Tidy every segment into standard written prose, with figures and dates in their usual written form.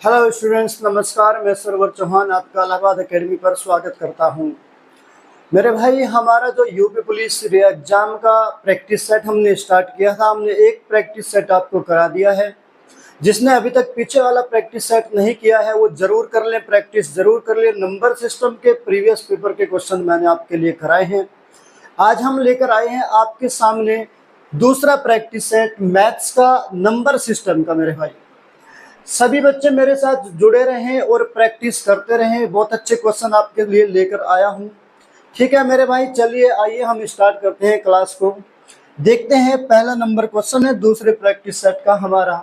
Hello students, नमस्कार। मैं server Chauhan आपका इलाहाबाद एकेडमी पर स्वागत करता हूं। मेरे भाई, हमारा जो यूपी पुलिस एग्जाम का प्रैक्टिस सेट हमने स्टार्ट किया था, हमने एक प्रैक्टिस सेट आपको करा दिया है। जिसने अभी तक पीछे वाला प्रैक्टिस सेट नहीं किया है वो जरूर कर ले, प्रैक्टिस जरूर कर ले। नंबर सिस्टम के प्रीवियस पेपर के क्वेश्चन मैंने आपके लिए कराए हैं। आज हम लेकर आए हैं आपके सामने दूसरा प्रैक्टिस सेट मैथ्स का नंबर सिस्टम का। मेरे भाई, सभी बच्चे मेरे साथ जुड़े रहें और प्रैक्टिस करते रहें। बहुत अच्छे क्वेश्चन आपके लिए लेकर आया हूं। ठीक है मेरे भाई, चलिए आइए हम स्टार्ट करते हैं क्लास को। देखते हैं, पहला नंबर क्वेश्चन है दूसरे प्रैक्टिस सेट का हमारा।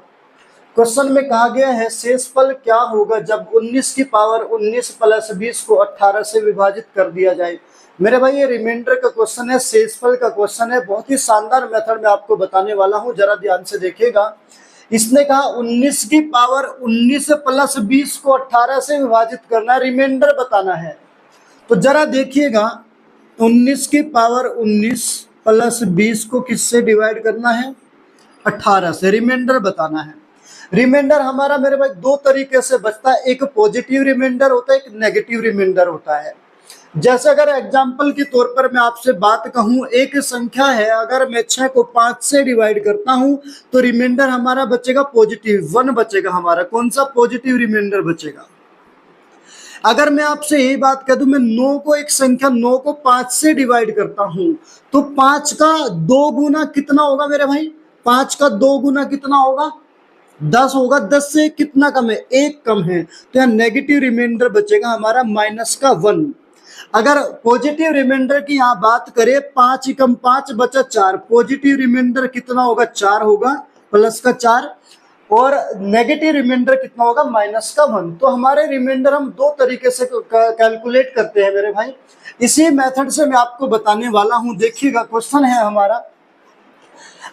क्वेश्चन में कहा गया है शेषफल क्या होगा जब 19 की पावर 19 प्लस 20 को 18 से विभाजित कर दिया जाए। मेरे भाई, ये रिमाइंडर का क्वेश्चन है, शेषफल का क्वेश्चन है। बहुत ही शानदार मेथड में आपको बताने वाला हूं, जरा ध्यान से देखिएगा। इसने कहा 19 की पावर 19 प्लस 20 को 18 से विभाजित करना, रिमाइंडर बताना है। तो जरा देखिएगा, 19 की पावर 19 प्लस 20 को किससे डिवाइड करना है? 18 से। रिमाइंडर बताना है। रिमाइंडर हमारा मेरे भाई दो तरीके से बचता है, एक पॉजिटिव रिमाइंडर होता है, एक नेगेटिव रिमाइंडर होता है। जैसे अगर एग्जाम्पल के तौर पर मैं आपसे बात कहूं, एक संख्या है, अगर मैं 6 को 5 से डिवाइड करता हूं तो रिमाइंडर हमारा बचेगा पॉजिटिव 1 बचेगा हमारा। कौन सा पॉजिटिव रिमाइंडर बचेगा? अगर मैं आपसे यही बात कह दूं, मैं 9 को, एक संख्या 9 को 5 से डिवाइड करता हूं तो 5 का 2 गुना कितना होगा मेरे भाई? 5 का 2 गुना कितना होगा? 10 होगा। 10 से कितना कम है? 1 कम है। तो यहाँ नेगेटिव रिमाइंडर बचेगा हमारा माइनस का 1। अगर पॉजिटिव रिमाइंडर की यहाँ बात करें, 5 कम 5 बचा 4। पॉजिटिव रिमाइंडर कितना होगा? 4 होगा, प्लस का 4। और नेगेटिव रिमाइंडर कितना होगा? माइनस का 1। तो हमारे रिमाइंडर हम दो तरीके से कैलकुलेट करते हैं मेरे भाई। इसी मेथड से मैं आपको बताने वाला हूं। देखिएगा, क्वेश्चन है हमारा।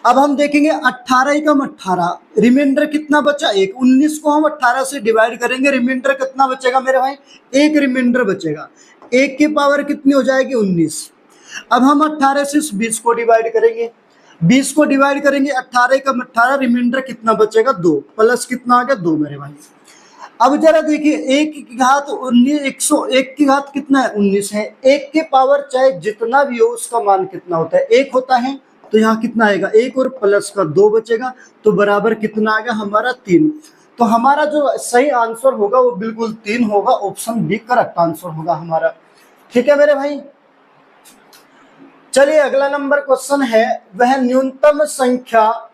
अब हम देखेंगे 18 कम 18, रिमाइंडर कितना बचा? 1। 19 को हम 18 से डिवाइड करेंगे, रिमाइंडर कितना बचेगा मेरे भाई? 1 रिमाइंडर बचेगा। 1 की पावर कितनी हो जाएगी? 19। अब हम 18 से 20 को डिवाइड करेंगे, 20 को डिवाइड करेंगे, 18 कम 18, रिमाइंडर कितना बचेगा? 2। प्लस कितना आ गया? 2 मेरे भाई। अब जरा देखिए, 1 की घात 19, 101 की घात कितना है? 19 है। 1 के पावर चाहे जितना भी हो उसका मान कितना होता है? 1 होता है। तो यहाँ कितना आएगा? 1 और प्लस का 2 बचेगा, तो बराबर कितना आ गया हमारा? 3। तो हमारा जो सही आंसर होगा वो बिल्कुल 3 होगा। ऑप्शन बी करेक्ट आंसर होगा हमारा। ठीक है मेरे भाई, चलिए अगला नंबर क्वेश्चन है, वह न्यूनतम संख्या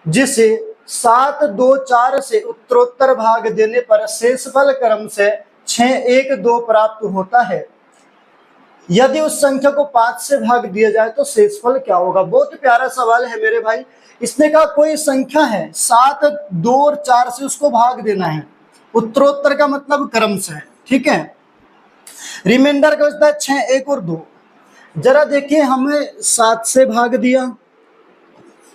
जिसे 7, 2, 4 से उत्तरोत्तर भाग देने पर शेषफल क्रम से 6, 1, 2 प्राप्त होता है। यदि उस संख्या को 5 से भाग दिया जाए तो शेषफल क्या होगा? बहुत प्यारा सवाल है मेरे भाई। इसने कहा कोई संख्या है, 7, 2 और 4 से उसको भाग देना है। उत्तरोत्तर का मतलब क्रम से, ठीक है। रिमाइंडर का बचता है 6, 1 और 2। जरा देखिए, हमें 7 से भाग दिया,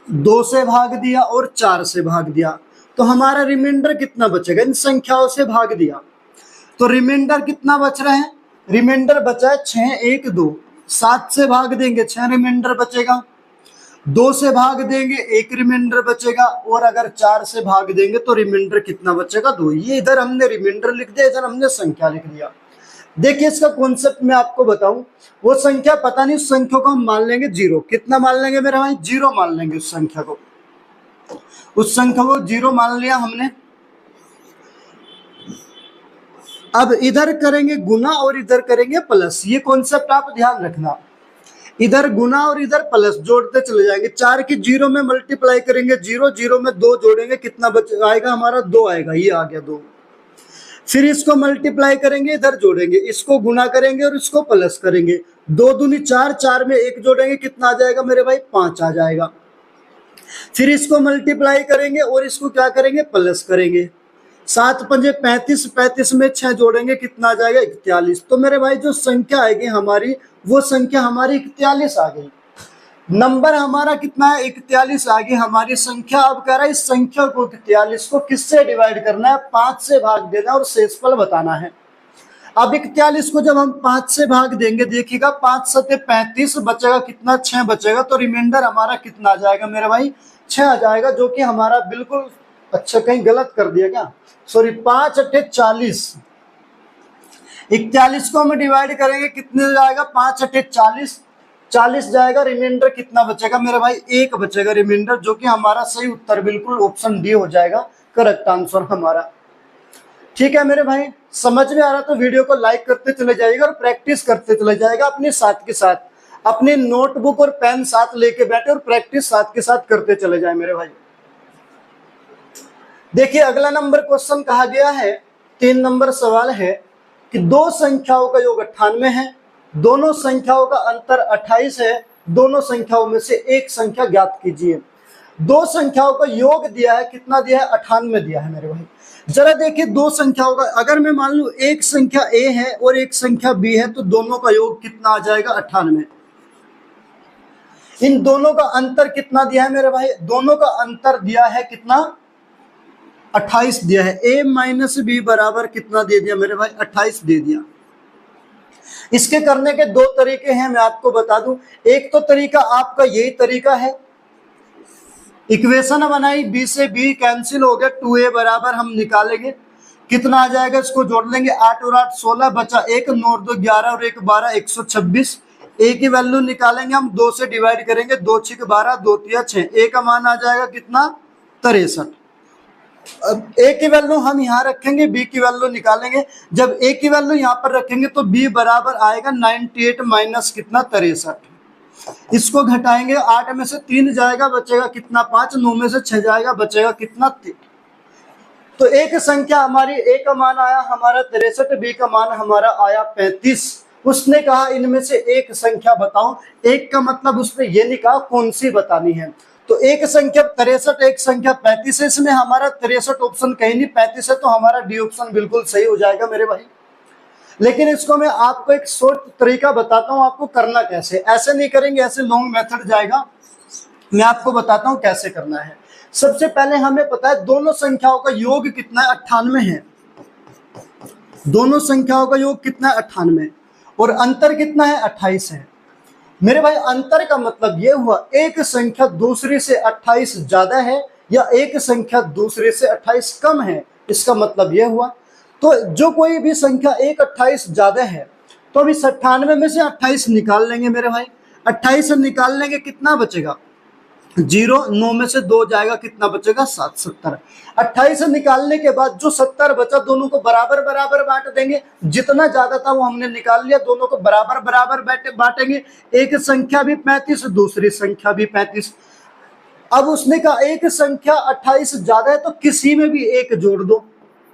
2 से भाग दिया और 4 से भाग दिया, तो हमारा रिमाइंडर कितना बचेगा? इन संख्याओं से भाग दिया तो रिमाइंडर कितना बच रहा है? रिमाइंडर बचा है 6, 1, 2। 7 से भाग देंगे 6 रिमाइंडर बचेगा, 2 से भाग देंगे 1 रिमाइंडर बचेगा, और अगर 4 से भाग देंगे तो रिमाइंडर कितना बचेगा? 2। ये इधर हमने रिमाइंडर लिख दिया, इधर हमने संख्या लिख दिया। देखिए, इसका कॉन्सेप्ट मैं आपको बताऊं। वो संख्या पता नहीं, उस संख्या को हम मान लेंगे 0। कितना मान लेंगे मेरे भाई? 0 मान लेंगे उस संख्या को। उस संख्या को 0 मान लिया हमने। अब इधर करेंगे गुना और इधर करेंगे प्लस। ये कॉन्सेप्ट आप ध्यान रखना। इधर गुना और इधर प्लस, जोड़ते चले जाएंगे। 4 की 0 में मल्टीप्लाई करेंगे 0, 0 में 2 जोड़ेंगे, कितना बच आएगा हमारा? 2 आएगा। ये आ गया 2। फिर इसको मल्टीप्लाई करेंगे, इधर जोड़ेंगे, इसको गुना करेंगे और इसको प्लस करेंगे। 2 दूनी 4, 4 में 1 जोड़ेंगे, कितना आ जाएगा मेरे भाई? 5 आ जाएगा। फिर इसको मल्टीप्लाई करेंगे और इसको क्या करेंगे? प्लस करेंगे। 7 पंजे 35, 35 में 6 जोड़ेंगे, कितना आ जाएगा? 41। तो मेरे भाई जो संख्या आएगी हमारी, वो संख्या हमारी 41 आ गई। नंबर हमारा कितना है? 41 आ गई हमारी संख्या। अब कह रहा है इस संख्या को 41 को किससे डिवाइड करना है? 5 से भाग देना और शेषफल बताना है। अब 41 को जब हम 5 से भाग देंगे, देखिएगा 5 सत्ते 35 बचेगा, कितना? 6 बचेगा। तो रिमाइंडर हमारा कितना आ जाएगा मेरे भाई? 6 आ जाएगा, जो कि हमारा बिल्कुल अच्छा कहीं गलत कर दिया क्या, सॉरी, 5 अट्ठे 40, 41 को हम डिवाइड करेंगे कितने जाएगा, 5 अट्ठे 40, 40 जाएगा, रिमाइंडर कितना बचेगा मेरे भाई, 1 बचेगा रिमाइंडर, जो कि हमारा सही उत्तर बिल्कुल ऑप्शन डी हो जाएगा करेक्ट आंसर हमारा। ठीक है मेरे भाई, समझ में आ रहा तो वीडियो को लाइक करते चले जाइएगा और प्रैक्टिस करते चले जाएगा अपने साथ के साथ, अपनी नोटबुक और पेन साथ लेके बैठे और प्रैक्टिस साथ के साथ करते चले जाए मेरे भाई। देखिए अगला नंबर क्वेश्चन कहा गया है, 3 नंबर सवाल है कि दो संख्याओं का योग 98 है, दोनों संख्याओं का अंतर 28 है, दोनों संख्याओं में से एक संख्या ज्ञात कीजिए। दो संख्याओं का योग दिया है, कितना दिया है, 98 दिया है मेरे भाई। जरा देखिए दो संख्याओं का, अगर मैं मान लूं एक संख्या a है और एक संख्या b है, तो दोनों का योग कितना आ जाएगा, 98। इन दोनों का अंतर कितना दिया है मेरे भाई, दोनों का अंतर दिया है कितना, 28 दिया है। a माइनस बी बराबर कितना दे दिया मेरे भाई, 28 दे दिया। इसके करने के दो तरीके हैं, मैं आपको बता दूं। एक तो तरीका आपका यही तरीका है, इक्वेशन बनाई, b से b कैंसिल हो गया, 2a बराबर हम निकालेंगे, कितना आ जाएगा, इसको जोड़ लेंगे, 8 और 8 16, बचा 1, 9 और 2 11 और 1 12, 126। a की वैल्यू निकालेंगे हम, 2 से डिवाइड करेंगे, 2 6 12, 2 3 6, a का मान आ जाएगा कितना, 63। अब a की वैल्यू हम यहाँ रखेंगे, b की वैल्यू निकालेंगे, जब a की वैल्यू यहाँ पर रखेंगे तो b बराबर आएगा 98 माइनस कितना, 63। इसको घटाएंगे, 8 में से 3 जाएगा, बचेगा कितना, 5, 9 में से 6 जाएगा, बचेगा कितना, 3। तो एक संख्या हमारी a का मान आया हमारा 63, b का मान हमारा आया 35। उसने कहा इनमें से एक संख्या बताओ, एक का मतलब उसने ये नहीं कहा कौन सी बतानी है। तो एक संख्या 63, एक संख्या 35 है, इसमें हमारा 63 ऑप्शन कहीं नहीं, 35 है, तो हमारा डी ऑप्शन बिल्कुल सही हो जाएगा मेरे भाई। लेकिन इसको मैं आपको एक शॉर्ट तरीका बताता हूं, आपको करना कैसे, ऐसे नहीं करेंगे, ऐसे लॉन्ग मेथड जाएगा, मैं आपको बताता हूं कैसे करना है। सबसे पहले हमें पता है दोनों संख्याओं का योग कितना है, 98 है। दोनों संख्याओं का योग कितना है, 98, और अंतर कितना है, 28 है। मेरे भाई अंतर का मतलब यह हुआ एक संख्या दूसरी से 28 ज्यादा है या एक संख्या दूसरे से 28 कम है, इसका मतलब यह हुआ। तो जो कोई भी संख्या एक 28 ज्यादा है, तो अभी 98 में से 28 निकाल लेंगे मेरे भाई, 28 से निकाल लेंगे, कितना बचेगा, 0, 9 में से 2 जाएगा, कितना बचेगा, 7, 70। 28 से निकालने के बाद जो 70 बचा, दोनों को बराबर बराबर बांट देंगे, जितना ज्यादा था वो हमने निकाल लिया, दोनों को बराबर बराबर बांटेंगे। एक संख्या भी 35, दूसरी संख्या भी 35। अब उसने कहा एक संख्या 28 ज्यादा है, तो किसी में भी एक जोड़ दो,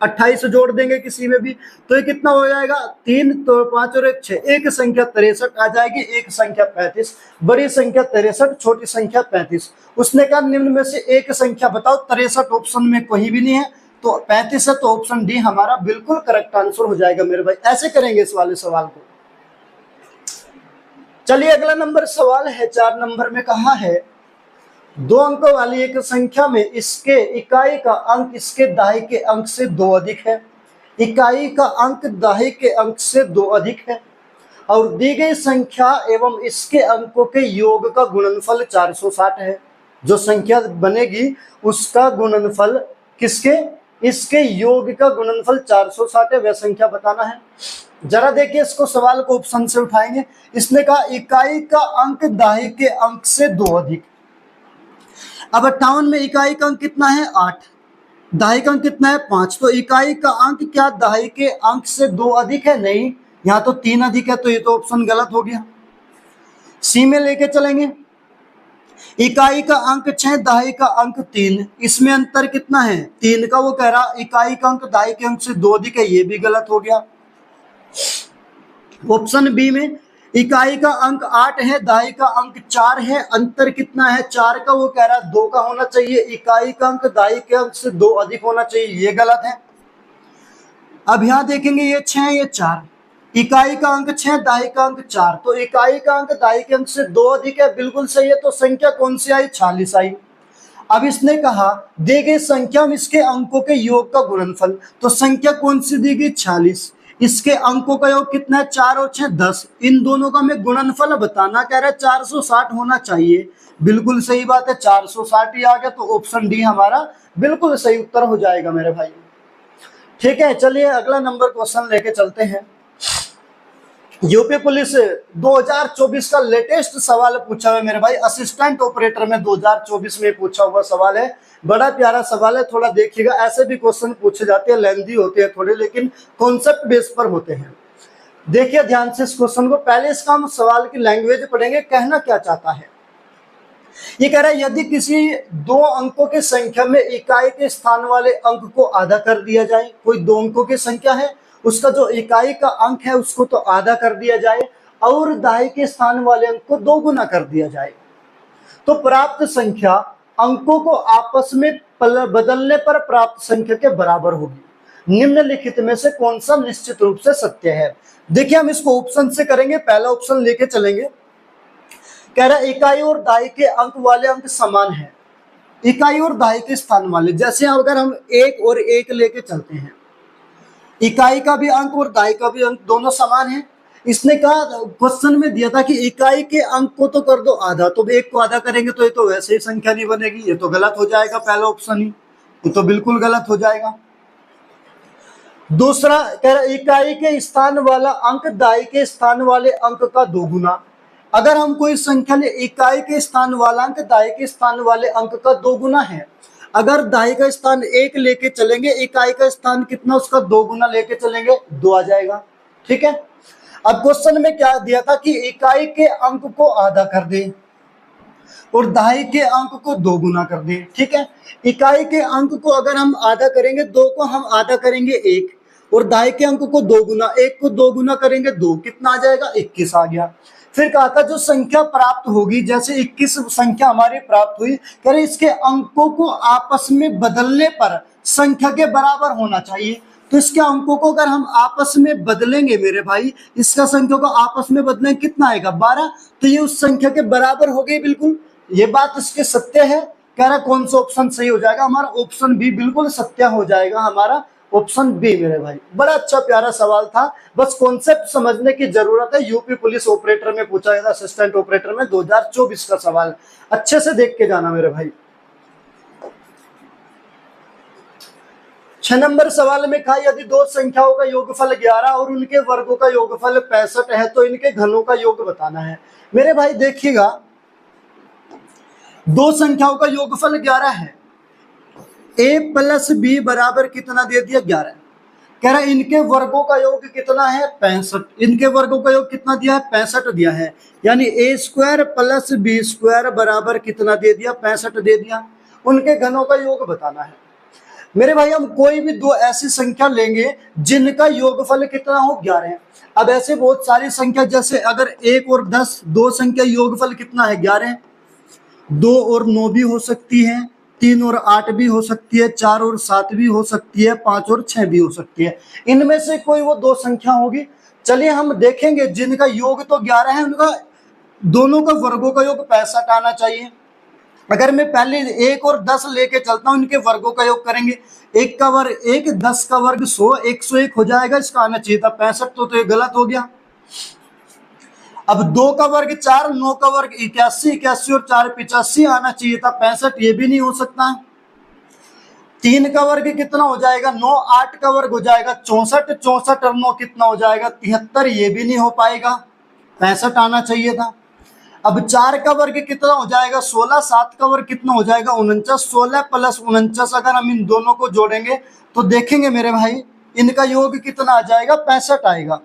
28 जोड़ देंगे किसी में भी, तो ये कितना हो जाएगा, 3, तो 5 और 1 6, एक संख्या 63 आ जाएगी, एक संख्या 35, बड़ी संख्या 63, छोटी संख्या 35। उसने कहा निम्न में से एक संख्या बताओ, 63 ऑप्शन में कोई भी नहीं है, तो 35 है, तो ऑप्शन डी हमारा बिल्कुल करेक्ट आंसर हो जाएगा मेरे भाई। ऐसे करेंगे इस वाले सवाल को। चलिए अगला नंबर सवाल है, 4 नंबर में कहा है, 2 अंकों वाली एक संख्या में इसके इकाई का अंक इसके दाई के अंक से 2 अधिक है, इकाई का अंक दाई के अंक से 2 अधिक है, और दी गई संख्या एवं इसके अंकों के योग का गुणनफल 460 है। जो संख्या बनेगी उसका गुणनफल किसके, इसके योग का गुणनफल 460 है, वह संख्या बताना है। जरा देखिए इसको सवाल को ऑप्शन से उठाएंगे। इसने कहा इकाई का अंक दाई के अंक से 2 अधिक। अब 58 में इकाई का अंक कितना है, 8, दाई का अंक कितना है, 5, तो इकाई का अंक क्या दाई के अंक से 2 अधिक है, नहीं, यहाँ तो 3 अधिक है, तो ये तो ऑप्शन गलत हो गया। सी में लेके चलेंगे, इकाई का अंक 6, दाई का अंक 3, इसमें अंतर कितना है, 3 का, वो कह रहा इकाई का अंक दाई के अंक से 2 अधिक है, ये भी गलत हो गया। ऑप्शन बी में इकाई का अंक 8 है, दाई का अंक 4 है, अंतर कितना है, 4 का, वो कह रहा है 2 का होना चाहिए, इकाई का अंक दाई के अंक से 2 अधिक होना चाहिए, ये गलत है। अब यहां देखेंगे ये 6 ये 4, इकाई का अंक 6, दाई का अंक 4, तो इकाई का अंक दाई के अंक से 2 अधिक है, बिल्कुल सही है। तो संख्या कौन सी आई, 46 आई। अब इसने कहा दी गई संख्या में इसके अंकों के योग का गुणनफल, तो संख्या कौन सी दी गई, 46। इसके अंकों का योग कितना है, 4 और 6 10। इन दोनों का हमें गुणनफल बताना, कह रहा है 460 होना चाहिए। बिल्कुल सही बात है, 460 ही आ गया, तो ऑप्शन डी हमारा बिल्कुल सही उत्तर हो जाएगा मेरे भाई। ठीक है, चलिए अगला नंबर क्वेश्चन लेके चलते हैं। यूपी पुलिस 2024 का लेटेस्ट सवाल पूछा हुआ है मेरे भाई, असिस्टेंट ऑपरेटर में 2024 में पूछा हुआ सवाल है। बड़ा प्यारा सवाल है, थोड़ा देखिएगा। ऐसे भी क्वेश्चन पूछे जाते हैं, लेंथी होते हैं थोड़े, लेकिन कॉन्सेप्ट बेस पर होते हैं। देखिए ध्यान से इस क्वेश्चन को। पहले इसका हम सवाल की लैंग्वेज पढ़ेंगे, कहना क्या चाहता है। ये कह रहा है यदि किसी 2 अंकों की संख्या में इकाई के स्थान वाले अंक को आधा कर दिया जाए, कोई 2 अंकों की संख्या है, उसका जो इकाई का अंक है उसको तो आधा कर दिया जाए और दाएं के स्थान वाले अंक को 2 गुना कर दिया जाए, तो प्राप्त संख्या अंकों को आपस में बदलने पर प्राप्त संख्या के बराबर होगी। निम्नलिखित में से कौन सा निश्चित रूप से सत्य है। देखिए हम इसको ऑप्शन से करेंगे, पहला ऑप्शन लेके चलेंगे। कह रहा है इकाई और दाई के अंक वाले अंक समान है, इकाई और दाई के स्थान वाले। जैसे अगर हम 1 और 1 लेके चलते हैं, इकाई का भी अंक और दाई का भी अंक दोनों समान है। इसने कहा, क्वेश्चन में दिया था कि इकाई के अंक को तो कर दो आधा, तो 1 को आधा करेंगे तो ये तो वैसे ही संख्या नहीं बनेगी, ये तो गलत हो जाएगा पहला ऑप्शन ही, ये तो बिल्कुल गलत हो जाएगा। दूसरा कह रहा इकाई के स्थान वाला अंक दाई के स्थान वाले अंक का 2 गुना। अगर हम कोई संख्या ले, इकाई के स्थान वाला अंक दाई के स्थान वाले अंक का 2 गुना है। अगर दाई का स्थान 1 लेके चलेंगे, इकाई का स्थान कितना, उसका 2 गुना लेके चलेंगे, 2 आ जाएगा। ठीक है, अब क्वेश्चन में क्या दिया था कि इकाई के अंक को आधा कर दे और दाई के अंक को 2 गुना कर दे। ठीक है, इकाई के अंक को अगर हम आधा करेंगे, 2 को हम आधा करेंगे 1, और दाई के अंक को 2 गुना, 1 को 2 गुना करेंगे 2, कितना आ जाएगा, 21 आ गया। फिर कहा था जो संख्या प्राप्त होगी, जैसे 21 संख्या हमारी प्राप्त हुई, कह रहे इसके अंकों को आपस में बदलने पर संख्या के बराबर होना चाहिए। तो इसके अंकों को अगर हम आपस में बदलेंगे मेरे भाई, इसका संख्या को आपस में बदलेंगे, कितना आएगा, 12, तो ये उस संख्या के बराबर हो गई। बिल्कुल ये बात इसके सत्य है। कह रहा कौन सा ऑप्शन सही हो जाएगा, हमारा ऑप्शन बी बिल्कुल सत्य हो जाएगा, हमारा ऑप्शन बी मेरे भाई। बड़ा अच्छा प्यारा सवाल था, बस कॉन्सेप्ट समझने की जरूरत है। यूपी पुलिस ऑपरेटर में पूछा गया था, असिस्टेंट ऑपरेटर में 2024 का सवाल, अच्छे से देख के जाना मेरे भाई। 6 नंबर सवाल में कहा यदि 2 संख्याओं का योगफल 11 और उनके वर्गों का योगफल 65 है तो इनके घनों का योग बताना है। मेरे भाई देखिएगा, 2 संख्याओं का योगफल 11 है, a प्लस बी बराबर कितना दे दिया, 11। कह रहा है इनके वर्गों का योग कितना है, 65। इनके वर्गों का योग कितना दिया है, 65 दिया है, यानी a square plus B square बराबर कितना दे दिया, 65 दे दिया। उनके घनों का योग बताना है। मेरे भाई हम कोई भी 2 ऐसी संख्या लेंगे जिनका योगफल कितना हो, 11। अब ऐसे बहुत सारी संख्या, जैसे अगर 1 और 10 2 संख्या योगफल कितना है, 11। 2 और 9 भी हो सकती है, 3 और 8 भी हो सकती है, 4 और 7 भी हो सकती है, 5 और 6 भी हो सकती है। इनमें से कोई वो 2 संख्या होगी। चलिए हम देखेंगे जिनका योग तो 11 है, उनका दोनों का वर्गों का योग 65 आना चाहिए। अगर मैं पहले 1 और 10 लेके चलता हूं, इनके वर्गों का योग करेंगे, 1 का वर्ग 1, 10 का वर्ग 100, 101 हो जाएगा, इसका आना चाहिए था 65, तो ये गलत हो गया। अब 2 का वर्ग 4, 9 का वर्ग 81, 81 और 4 85 आना चाहिए था, 65 ये भी नहीं हो सकता। 3 का वर्ग कितना हो जाएगा, 9, 8 का वर्ग हो जाएगा 64, 64 और 9 कितना हो जाएगा, 73, ये भी नहीं हो पाएगा, 65 आना चाहिए था। अब 4 का वर्ग कितना हो जाएगा, 16, 7 का वर्ग कितना हो जाएगा, 49, 16 प्लस 49, अगर हम इन दोनों को जोड़ेंगे तो देखेंगे मेरे भाई इनका योग कितना आ जाएगा, 65 आएगा।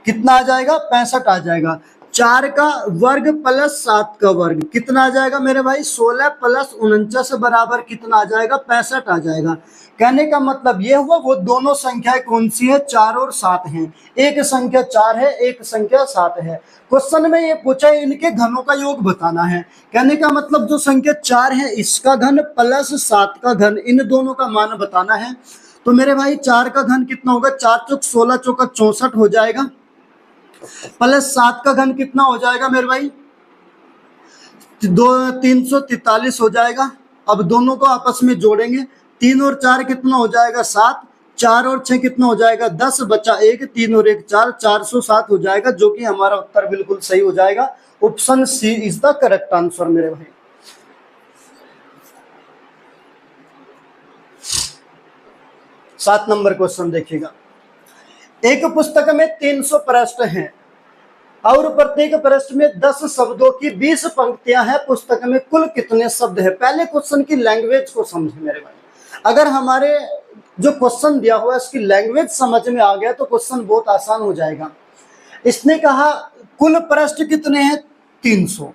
कितना आ जाएगा, 65 आ जाएगा। 4 का वर्ग प्लस 7 का वर्ग कितना आ जाएगा मेरे भाई, 16 प्लस 49 बराबर कितना आ जाएगा, 65 आ जाएगा। कहने का मतलब ये हुआ वो दोनों संख्याएं कौन सी है, 4 और 7 हैं। एक संख्या 4 है, एक संख्या 7 है। क्वेश्चन में ये पूछा है इनके घनों का योग बताना है। कहने का मतलब जो संख्या 4 है इसका घन प्लस 7 का घन, इन दोनों का मान बताना है। तो मेरे भाई 4 का घन कितना होगा, 4 चौक 16, चौका 64 हो जाएगा, प्लस 7 का घन कितना हो जाएगा मेरे भाई, 343 हो जाएगा। अब दोनों को आपस में जोड़ेंगे, 3 और 4 कितना हो जाएगा, 7, 4 और 6 कितना हो जाएगा 10, बचा 1, 3 और 1 4, 407 हो जाएगा, जो कि हमारा उत्तर बिल्कुल सही हो जाएगा। Option C is the correct answer मेरे भाई। 7 नंबर क्वेश्चन देखिएगा। एक पुस्तक में 300 पृष्ठ हैं और प्रत्येक पृष्ठ में 10 शब्दों की 20 पंक्तियां हैं। पुस्तक में कुल कितने शब्द हैं? पहले क्वेश्चन की लैंग्वेज को समझे मेरे भाई। अगर हमारे जो क्वेश्चन दिया हुआ है उसकी लैंग्वेज समझ में आ गया तो क्वेश्चन बहुत आसान हो जाएगा। इसने कहा कुल पृष्ठ कितने हैं? 300।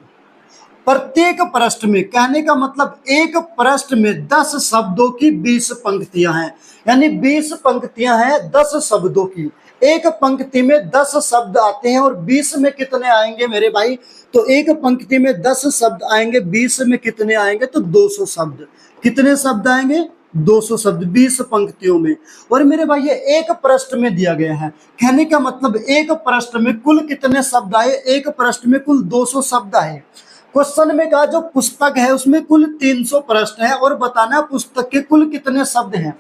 प्रत्येक पृष्ठ में, कहने का मतलब एक पृष्ठ में 10 शब्दों की 20 पंक्तियां हैं, यानी 20 पंक्तियां हैं 10 शब्दों की। एक पंक्ति में 10 शब्द आते हैं और 20 में कितने आएंगे मेरे भाई? तो एक पंक्ति में 10 शब्द आएंगे, 20 में कितने आएंगे? तो 200 शब्द। कितने शब्द आएंगे? 200 शब्द 20 पंक्तियों में। और मेरे भाई ये एक पृष्ठ में दिया गया है, कहने का मतलब एक पृष्ठ में कुल कितने शब्द आए? एक पृष्ठ में कुल 200 शब्द आए। क्वेश्चन में कहा जो पुस्तक है उसमें कुल 300 पृष्ठ है और बताना पुस्तक के कुल कितने शब्द हैं।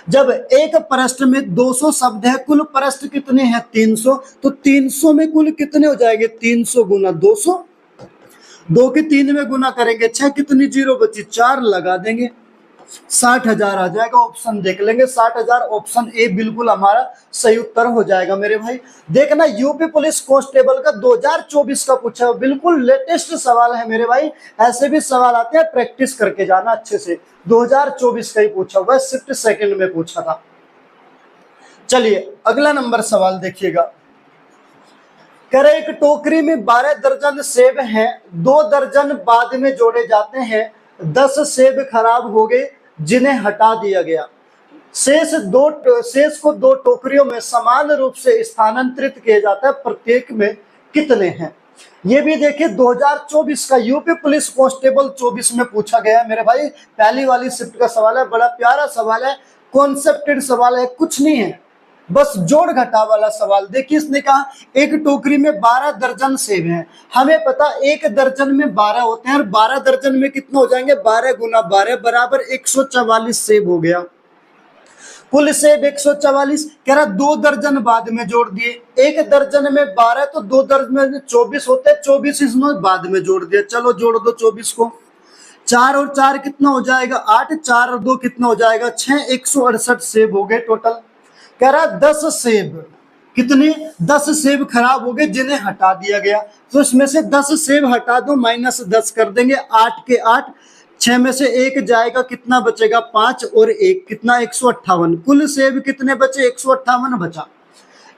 जब एक पृष्ठ में 200 शब्द है, कुल पृष्ठ कितने हैं? 300, तो 300 में कुल कितने हो जाएंगे? 300 गुना 200, 2 के 3 में गुना करेंगे 6, कितनी जीरो बची? 4 लगा देंगे, 60,000 आ जाएगा। ऑप्शन देख लेंगे 60,000, ऑप्शन ए बिल्कुल हमारा सही उत्तर हो जाएगा मेरे भाई। देखना यूपी पुलिस कांस्टेबल का 2024 का पूछा है, बिल्कुल लेटेस्ट सवाल है मेरे भाई। ऐसे भी सवाल आते हैं, प्रैक्टिस करके जाना अच्छे से। 2024 का ही पूछा हुआ है, शिफ्ट सेकंड में पूछा था। चलिए अगला नंबर सवाल देखिएगा। कह रहे एक टोकरी में 12 दर्जन सेब हैं, 2 दर्जन बाद में जोड़े जाते हैं, 10 सेब खराब हो गए जिन्हें हटा दिया गया। शेष को 2 टोकरियों में समान रूप से स्थानांतरित किया जाता है, प्रत्येक में कितने हैं? ये भी देखिए 2024 का यूपी पुलिस कांस्टेबल 24 में पूछा गया है मेरे भाई। पहली वाली शिफ्ट का सवाल है, बड़ा प्यारा सवाल है, कॉन्सेप्टेड सवाल है, कुछ नहीं है, बस जोड़ घटा वाला सवाल। देखिए इसने कहा एक टोकरी में 12 दर्जन सेब हैं। हमें पता एक दर्जन में 12 होते हैं और 12 दर्जन में कितने हो जाएंगे? 12 गुना 12 बराबर 144 सेब हो गया। कुल सेब 144। कह रहा 2 दर्जन बाद में जोड़ दिए। एक दर्जन में 12 तो 2 दर्जन में 24 होते हैं, 24 इसमें बाद में जोड़ दिया। चलो जोड़ दो 24 को। 4 और 4 कितना हो जाएगा? 8, 4 और 2 कितना हो जाएगा? 6, 168 सेब हो गए टोटल। कह रहा 10 सेब, कितने? 10 सेब खराब हो गए जिन्हें हटा दिया गया। तो इसमें से 10 सेब हटा दो, -10 कर देंगे, 8 के 8, 6 में से 1 जाएगा, कितना बचेगा? 5 और 1 कितना? 158। कुल सेब कितने बचे? 158 बचा।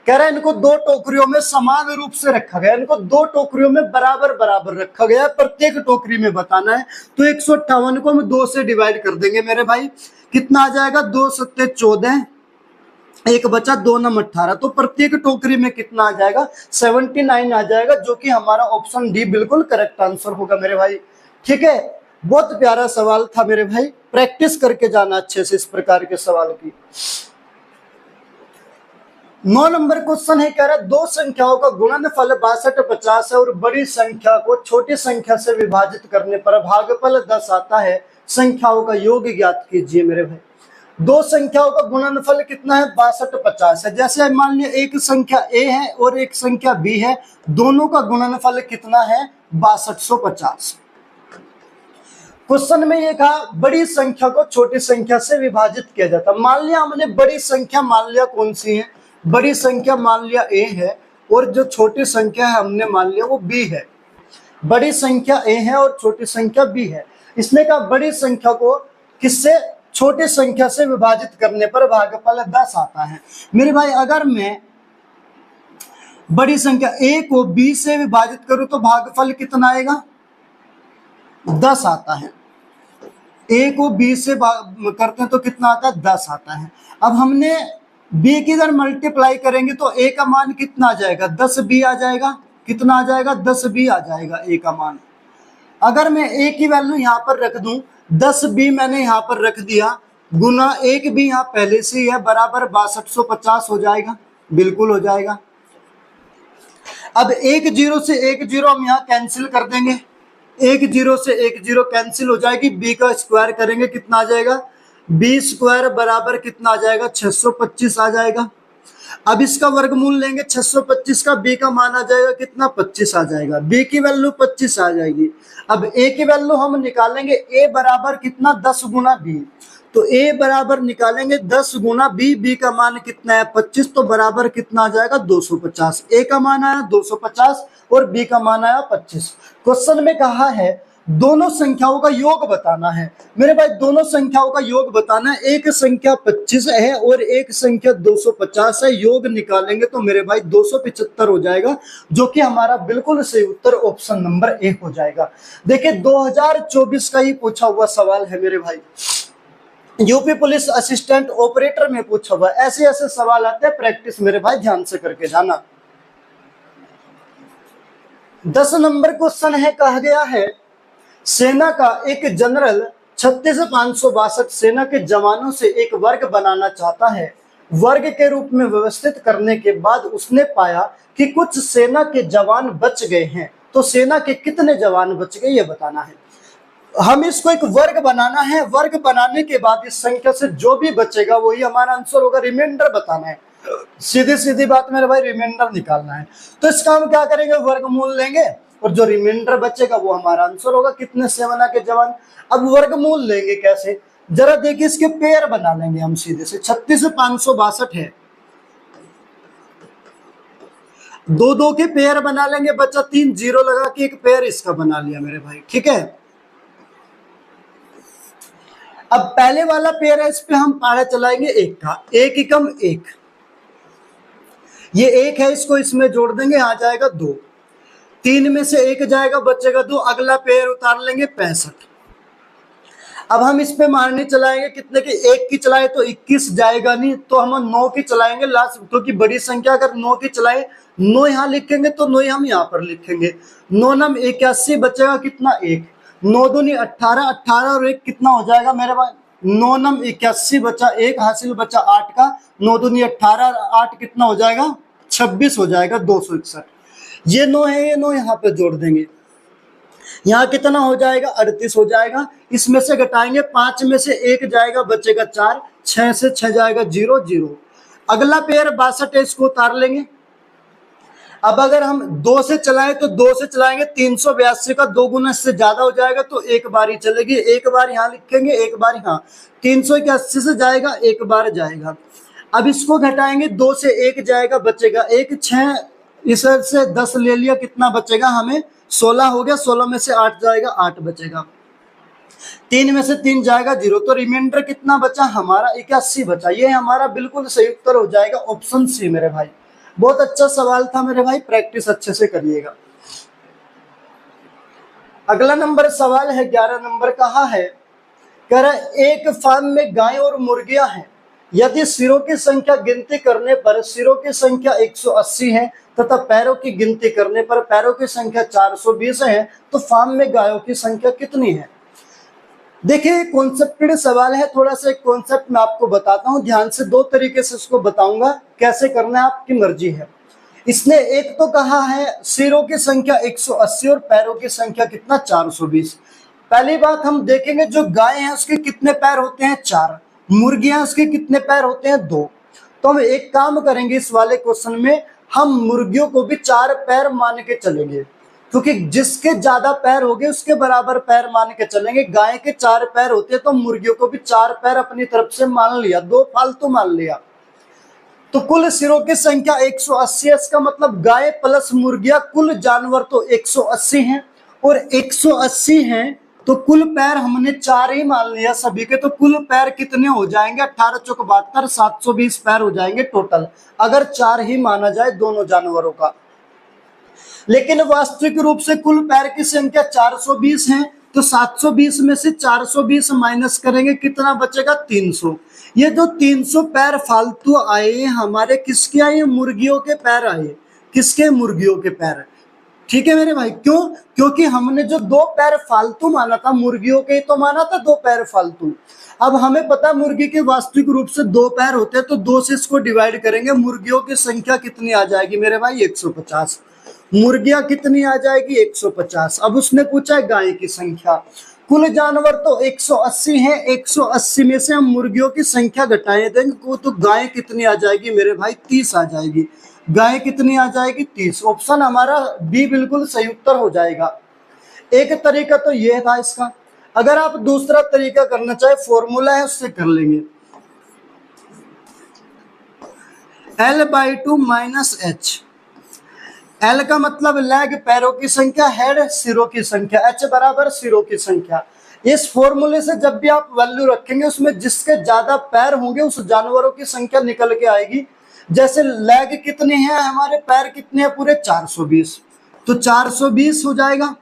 कह रहा है इनको 2 टोकरियों में समान रूप से रखा गया, इनको 2 टोकरियों में बराबर बराबर रखा गया, प्रत्येक टोकरी में बताना है। तो 158 को हम 2 से डिवाइड कर देंगे मेरे भाई, कितना आ जाएगा? 2 सत्ते 14, 1 बचा, 2 नम 18, तो प्रत्येक टोकरी में कितना आ जाएगा? 79 आ जाएगा, जो कि हमारा ऑप्शन डी बिल्कुल करेक्ट आंसर होगा मेरे भाई। ठीक है, बहुत प्यारा सवाल था मेरे भाई, प्रैक्टिस करके जाना अच्छे से इस प्रकार के सवाल की। 9 नंबर क्वेश्चन है, कह रहा है 2 संख्याओं का गुणनफल 62 50 है और बड़ी संख्या को छोटी संख्या से विभाजित करने पर भागफल 10 आता है, संख्याओं का योग ज्ञात कीजिए मेरे भाई। 2 संख्याओं का गुणनफल कितना है? 62 50 है। जैसे मान लिया एक संख्या a है और एक संख्या b है, दोनों का गुणनफल कितना है? 6250। क्वेश्चन में ये कहा बड़ी संख्या को छोटी संख्या से विभाजित किया जाता। मान लिया हमने बड़ी संख्या मान लिया कौन सी है? बड़ी संख्या मान लिया a है और जो छोटी संख्या है हमने मान लिया वो b है। बड़ी संख्या a है और छोटी संख्या b है। इसने कहा बड़ी संख्या को किससे? छोटी संख्या से विभाजित करने पर भागफल 10 आता है। मेरे भाई अगर मैं बड़ी संख्या a को b से विभाजित करूं तो भागफल कितना आएगा? 10 आता है। a को b से करते हैं तो कितना आता है? 10 आता है। अब हमने b की इधर मल्टीप्लाई करेंगे तो a का मान कितना आ जाएगा? 10b आ जाएगा। कितना आ जाएगा? 10b आ जाएगा a का मान। अगर मैं a की वैल्यू यहाँ पर रख दूं, 10b मैंने यहाँ पर रख दिया, गुना 1b यहाँ पहले से ही है, बराबर 6250 हो जाएगा। बिल्कुल हो जाएगा। अब 1 0 से 1 0 हम यहाँ कैंसिल कर देंगे, 1 0 से 1 0 कैंसिल हो जाएगी, b का स्क्वायर करेंगे कितना आ जाएगा? बी स्क्वायर बराबर कितना आ जाएगा, 625 आ जाएगा। अब इसका वर्गमूल लेंगे 625 का, बी का मान आ जाएगा कितना, 25 आ जाएगा। बी की वैल्यू 25 आ जाएगी। अब ए की वैल्यू हम निकालेंगे, ए बराबर कितना, 10 गुना बी। तो ए बराबर निकालेंगे 10 गुना बी, बी का मान कितना है 25, तो बराबर कितना आ जाएगा 250। ए का मान आया 250 और बी का मान आया 25। क्वेश्चन में कहा है दोनों संख्याओं का योग बताना है। मेरे भाई दोनों संख्याओं का योग बताना है, एक संख्या 25 है और एक संख्या 250 है, योग निकालेंगे तो मेरे भाई 275 हो जाएगा, जो कि हमारा बिल्कुल सही उत्तर ऑप्शन नंबर ए हो जाएगा। देखिए 2024 का ही पूछा हुआ सवाल है मेरे भाई, यूपी पुलिस असिस्टेंट ऑपरेटर में पूछा हुआ। ऐसे ऐसे सवाल आते हैं, प्रैक्टिस मेरे भाई ध्यान से करके जाना। 10 नंबर क्वेश्चन है, कहा गया है सेना का एक जनरल 36,562 सेना के जवानों से एक वर्ग बनाना चाहता है। वर्ग के रूप में व्यवस्थित करने के बाद उसने पाया कि कुछ सेना के जवान बच गए हैं, तो सेना के कितने जवान बच गए ये बताना है। हम इसको एक वर्ग बनाना है, वर्ग बनाने के बाद इस संख्या से जो भी बचेगा वही हमारा आंसर होगा, रिमाइंडर बताना है। सीधी सीधी बात मेरे भाई, रिमाइंडर निकालना है। तो इसका हम क्या करेंगे, वर्गमूल लेंगे और जो रिमाइंडर बचेगा वो हमारा आंसर होगा, कितने सेना के जवान। अब वर्गमूल लेंगे कैसे, जरा देखिए, इसके पेयर बना लेंगे हम सीधे से। 36,562 है, दो दो के पेयर बना लेंगे, बचा 3, जीरो लगा के एक पेयर इसका बना लिया मेरे भाई, ठीक है। अब पहले वाला पेयर है, इस पे हम पारा चलाएंगे एक का, एक एकम एक, ये एक है, इसको इसमें जोड़ देंगे, आ जाएगा 2, 3 में से एक जाएगा, बचेगा 2, अगला पेयर उतार लेंगे 65। अब हम इस पे मारने चलाएंगे कितने की, एक की चलाए तो 21 जाएगा नहीं, तो हम 9 की चलाएंगे लास्ट, क्योंकि बड़ी संख्या अगर 9 की चलाए, 9 यहाँ लिखेंगे तो 9 हम यहाँ पर लिखेंगे, 9 नम 81, बचेगा कितना 1, 9 दूनी 18, 18 और 1 कितना हो जाएगा मेरे भाई, 9 नम 81 बचा, 1 हासिल बचा 8 का, 9 दूनी 18, 8 कितना हो जाएगा 26 हो जाएगा, 261। ये 9 है, ये 9 यहाँ पे जोड़ देंगे, यहाँ कितना हो जाएगा 38 हो जाएगा। इसमें से घटाएंगे, 5 में से 1 जाएगा, बचेगा 4, 6 से 6 जाएगा 0, 0। अगला पेयर 62 है, इसको उतार लेंगे। अब अगर हम 2 से चलाएं तो 2 से चलाएंगे, 382 का 2 गुना से ज्यादा हो जाएगा, तो एक बार ही चलेगी, एक बार यहाँ लिखेंगे, एक बार यहाँ, 381 से जाएगा, एक बार जाएगा। अब इसको घटाएंगे, 2 से 1 जाएगा, बचेगा 1, 6 इस से 10 ले लिया, कितना बचेगा हमें 16 हो गया, 16 में से 8 जाएगा, 8 बचेगा, 3 में से 3 जाएगा 0, तो रिमाइंडर कितना बचा हमारा 81 बचा। ये हमारा बिल्कुल सही उत्तर हो जाएगा ऑप्शन सी मेरे भाई। बहुत अच्छा सवाल था मेरे भाई, प्रैक्टिस अच्छे से करिएगा। अगला नंबर सवाल है 11 नंबर, कहा है कह रहा एक फार्म में गाय और मुर्गियां हैं, यदि सिरों की संख्या गिनती करने पर सिरों की संख्या 180 है तथा पैरों की गिनती करने पर पैरों की संख्या 420 है, तो फार्म में गायों की संख्या कितनी है। देखिए कॉन्सेप्टेड सवाल है, थोड़ा सा एक कॉन्सेप्ट मैं आपको बताता हूं, ध्यान से 2 तरीके से इसको बताऊंगा, कैसे करना है आपकी मर्जी है। इसने एक तो कहा है सिरों की संख्या 180 और पैरों की संख्या कितना 420। पहली बात हम देखेंगे, जो गाय है उसके कितने पैर होते हैं 4, मुर्गियां उसके कितने पैर होते हैं 2। तो हम एक काम करेंगे, इस वाले क्वेश्चन में हम मुर्गियों को भी 4 पैर मान के चलेंगे, क्योंकि जिसके ज्यादा पैर होंगे उसके बराबर पैर मान के चलेंगे। गाय के 4 पैर होते हैं तो मुर्गियों को भी 4 पैर अपनी तरफ से मान लिया, 2 फालतू मान लिया, तो कुल सिरों की संख्या 180 है। इसका मतलब गाय प्लस मुर्गियां, कुल जानवर तो 180 हैं, और 180 हैं तो कुल पैर हमने 4 ही मान लिया सभी के, तो कुल पैर कितने हो जाएंगे 18 चौक 72, 720 पैर हो जाएंगे टोटल, अगर 4 ही माना जाए दोनों जानवरों का। लेकिन वास्तविक रूप से कुल पैर की संख्या 420 है, तो 720 में से 420 माइनस करेंगे, कितना बचेगा 300। ये जो 300 पैर फालतू आए हमारे, किसके आए, मुर्गियों के पैर आए, किसके, मुर्गियों के पैर, ठीक है मेरे भाई। क्यों, क्योंकि हमने जो 2 पैर फालतू माना था, मुर्गियों के तो माना था 2 पैर फालतू। अब हमें पता मुर्गी के वास्तविक रूप से 2 पैर होते हैं, तो 2 से इसको डिवाइड करेंगे, मुर्गियों की संख्या कितनी आ जाएगी मेरे भाई 150, मुर्गियां कितनी आ जाएगी 150। अब उसने पूछा है गाय की संख्या, कुल जानवर तो 180 है, 180 में से हम मुर्गियों की संख्या घटाए देंगे तो गाय कितनी आ जाएगी मेरे भाई? 30 आ जाएगी। गाय कितनी आ जाएगी? 30। ऑप्शन हमारा बी बिल्कुल सही उत्तर हो जाएगा। एक तरीका तो यह था इसका। अगर आप दूसरा तरीका करना चाहे, फॉर्मूला है उससे कर लेंगे। L/2 minus H. L का मतलब लेग पैरों की संख्या, हेड सिरों की संख्या, H बराबर सिरों की संख्या। इस फॉर्मूले से जब भी आप वैल्यू रखेंगे उसमें जिसके ज्यादा पैर होंगे उस जानवरों की संख्या निकल के आएगी। जैसे लेग कितने हैं हमारे, पैर कितने हैं पूरे? 420, तो 420 हो जाएगा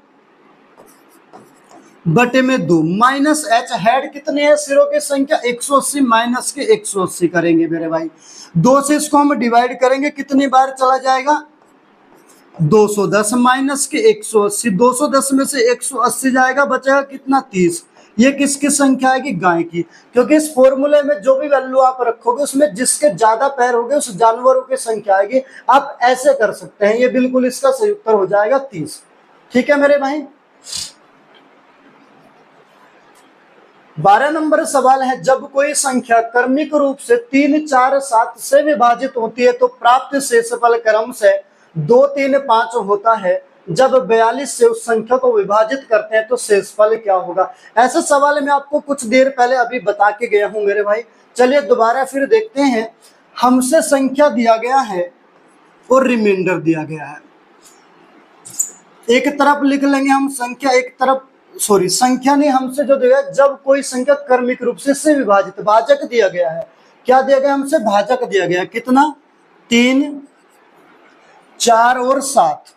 बटे में 2 माइनस एच। हेड कितने हैं सिरों की संख्या? 180 माइनस के 180 करेंगे मेरे भाई। 2 से इसको हम डिवाइड करेंगे, कितनी बार चला जाएगा? 210 माइनस के 180, 210 में से 180 जाएगा, बचेगा कितना? 30। ये किसकी संख्या आएगी? गाय की। क्योंकि इस फॉर्मूले में जो भी वैल्यू आप रखोगे उसमें जिसके ज्यादा पैर होंगे उस जानवरों की संख्या आएगी। आप ऐसे कर सकते हैं, ये बिल्कुल इसका सही उत्तर हो जाएगा 30। ठीक है मेरे भाई। 12 नंबर सवाल है, जब कोई संख्या क्रमिक रूप से 3, 4, 7 से विभाजित होती है तो प्राप्त शेषफल क्रम से 2, 3, 5 होता है। जब 42 से उस संख्या को विभाजित करते हैं तो शेषफल क्या होगा? ऐसा सवाल मैं आपको कुछ देर पहले अभी बता के गया हूं मेरे भाई। चलिए दोबारा फिर देखते हैं। हमसे संख्या दिया गया है और रिमाइंडर दिया गया है। एक तरफ लिख लेंगे हम संख्या, एक तरफ संख्या नहीं, हमसे जो दिया है, जब कोई संख्या क्रमिक रूप से विभाजित, भाजक दिया गया है। क्या दिया गया? हमसे भाजक दिया गया। कितना? 3, 4 और 7।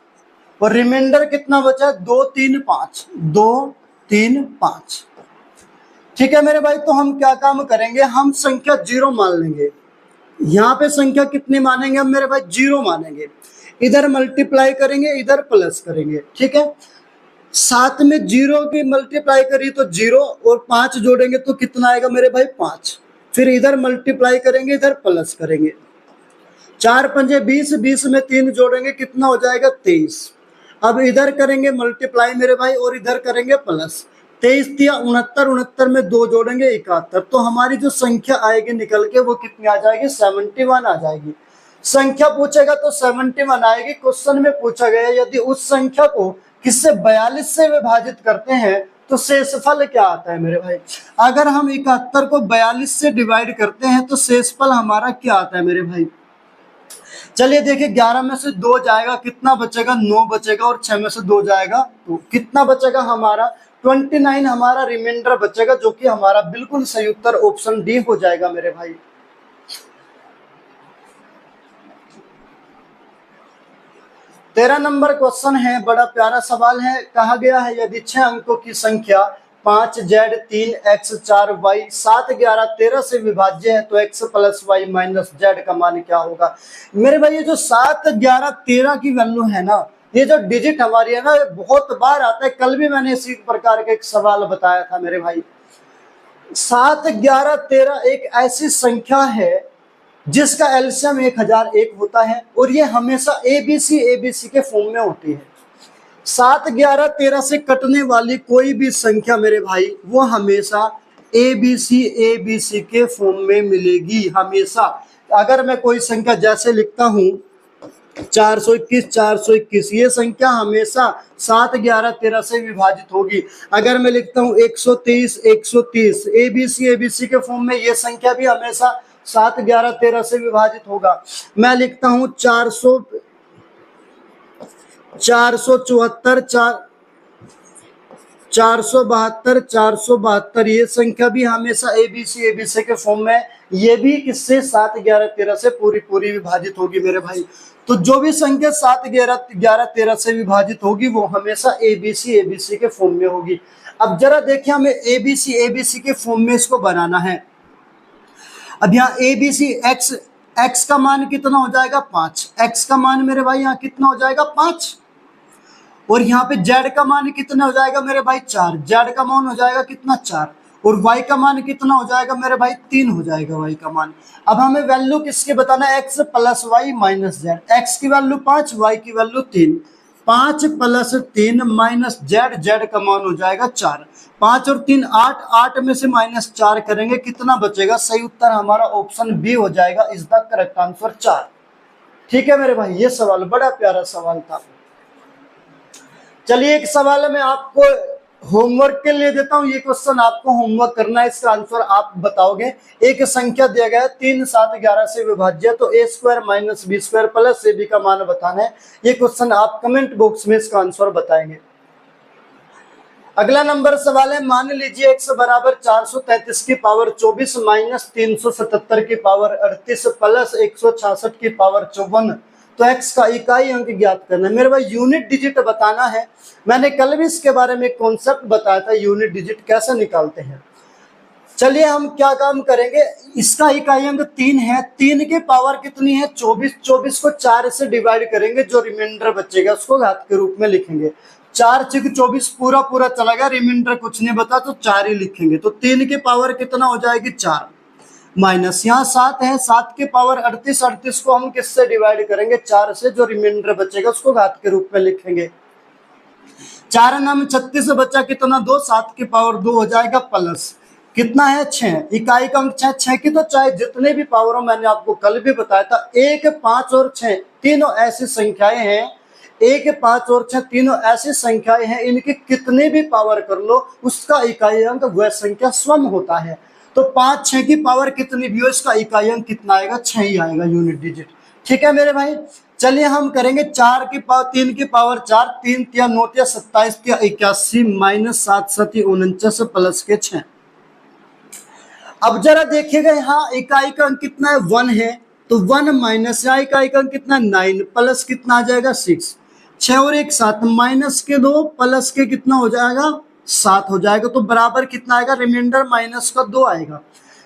और रिमाइंडर कितना बचा? 2, 3, 5, 2, 3, 5। ठीक है मेरे भाई। तो हम क्या काम करेंगे, हम संख्या 0 मान लेंगे। यहाँ पे संख्या कितनी मानेंगे हम मेरे भाई? 0 मानेंगे। इधर मल्टीप्लाई करेंगे, इधर प्लस करेंगे। ठीक है। 7 में 0 की मल्टीप्लाई करी तो 0 और 5 जोड़ेंगे तो कितना आएगा मेरे भाई? 5। फिर इधर मल्टीप्लाई करेंगे, इधर प्लस करेंगे। 4 पंजे 20, 20 में 3 जोड़ेंगे कितना हो जाएगा? 23। अब इधर करेंगे मल्टीप्लाई मेरे भाई और इधर करेंगे प्लस। 23 तिया 69, 69 में 2 जोड़ेंगे 71। तो हमारी जो संख्या आएगी निकल के वो कितनी आ जाएगी? 71 आ जाएगी। संख्या पूछेगा तो 71 आएगी। क्वेश्चन में पूछा गया यदि उस संख्या को किससे 42 से विभाजित करते हैं तो शेषफल क्या आता है मेरे भाई? अगर हम 71 को 42 से डिवाइड करते हैं तो शेषफल हमारा क्या आता है मेरे भाई? चलिए देखिए, 11 में से 2 जाएगा, कितना बचेगा? 9 बचेगा। और 6 में से 2 जाएगा तो कितना बचेगा हमारा? 29 हमारा रिमाइंडर बचेगा, जो कि हमारा बिल्कुल सही उत्तर ऑप्शन डी हो जाएगा मेरे भाई। 13 नंबर क्वेश्चन है, बड़ा प्यारा सवाल है। कहा गया है यदि 6 अंकों की संख्या 5 Z 3 X 4 Y 7 11 13 से विभाज्य है तो X plus Y minus Z का मान क्या होगा? मेरे भाई ये जो 7 11 13 की वैल्यू है ना, ये जो डिजिट हमारी है ना, ये बहुत बार आता है। कल भी मैंने इसी प्रकार का एक सवाल बताया था मेरे भाई। 7 11 13 एक ऐसी संख्या है जिसका एलसीएम 1001 होता है और ये हमेशा एबीसी के फॉर्म में होती है। 7 11 13 से कटने वाली कोई भी संख्या मेरे भाई वो हमेशा एबीसी के फॉर्म में मिलेगी हमेशा। अगर मैं कोई संख्या जैसे लिखता हूं 421 421, ये संख्या हमेशा 7 11 13 से विभाजित होगी। अगर मैं लिखता हूं 123 130, एबीसी के फॉर्म में ये संख्या भी हमेशा 7 11 13 से विभाजित होगा। मैं लिखता हूं 474 472 472, ये संख्या भी हमेशा एबीसी के फॉर्म में, ये भी किससे? 7 11 13 से पूरी विभाजित होगी मेरे भाई। तो जो भी संख्या 7 11 13 से विभाजित होगी वो हमेशा एबीसी के फॉर्म में होगी। अब जरा देखिए, हमें एबीसी के फॉर्म में इसको बनाना है। अब यहाँ एबीसी एक्स का मान कितना हो जाएगा? 5। एक्स का मान मेरे भाई यहाँ कितना हो जाएगा? 5। और यहाँ पे जेड का मान कितना हो जाएगा मेरे भाई? 4। जेड का मान हो जाएगा कितना? 4। और वाई का मान कितना हो जाएगा मेरे भाई? 3 हो जाएगा वाई का मान। अब हमें वैल्यू किसके बताना है? X plus Y minus Z. X की वैल्यू 5, वाई की value 3। 5 plus 3 minus Z, Z का मान हो जाएगा 4। 5 और 3 8, 8 में से माइनस 4 करेंगे, कितना बचेगा? सही उत्तर हमारा ऑप्शन बी हो जाएगा, इज द करेक्ट आंसर 4। ठीक है मेरे भाई, ये सवाल बड़ा प्यारा सवाल था। चलिए एक सवाल मैं आपको होमवर्क के लिए देता हूं, ये क्वेश्चन आपको होमवर्क करना है, इसका आंसर आप बताओगे। एक संख्या दिया गया है 3 7 11 से विभाज्य, तो a square minus B square plus ab का मान बताना है। ये क्वेश्चन आप कमेंट बॉक्स में इसका आंसर बताएंगे। अगला नंबर सवाल है, मान लीजिए x बराबर 433 की पावर 24 माइनस 377 की पावर 38 प्लस 166 की पावर 54, तो x का इकाई अंक ज्ञात करना है। मेरे भाई यूनिट डिजिट बताना है। मैंने कल भी इसके बारे में कॉन्सेप्ट बताया था, यूनिट डिजिट कैसे निकालते हैं। चलिए हम क्या काम करेंगे, इसका इकाई अंक 3 है, 3 की पावर कितनी है? 24। 24 को 4 से डिवाइड करेंगे, जो रिमाइंडर बचेगा उसको घात के रूप में लिखेंगे। 4 × 24 पूरा पूरा चला गया, रिमाइंडर कुछ नहीं बता तो 4 ही लिखेंगे। तो 3 की पावर कितना हो जाएगी? 4 माइनस यहाँ 7 है, 7 की पावर 38, 38 को हम किससे डिवाइड करेंगे? 4 से, जो रिमाइंडर बचेगा उसको घात के रूप में लिखेंगे। 4 नाम 36 बचा कितना? 2, 7 की पावर 2 हो जाएगा प्लस कितना है? 6। इकाई का अंक 6, 6 की तो चाहे जितने भी पावर हो, मैंने आपको कल भी बताया था 1, 5 और 6 तीनों ऐसी संख्याएं हैं, 1, 5 और 6 तीनों ऐसी संख्याएं हैं, इनकी कितने भी पावर कर लो उसका इकाई अंक वह संख्या स्वयं होता है। तो 5 6 की पावर कितनी भी हो, इसका इकाई अंक कितना आएगा? 6 ही आएगा, यूनिट डिजिट। ठीक है मेरे भाई, चलिए हम करेंगे 4 की पावर 3 की पावर 4, 3 × 9 = 27 × 81 माइनस 7 7 49 प्लस के 6। अब जरा देखिएगा, यहाँ इकाई का अंक कितना है? 1 है, तो 1 माइनस यहाँ इकाई का अंक कितना? 9 प्लस कितना आ जाएगा? 6। 6 और 1 7, माइनस के 2 प्लस के कितना हो जाएगा? 7 हो जाएगा। तो बराबर कितना आएगा? रिमाइंडर माइनस का 2 आएगा।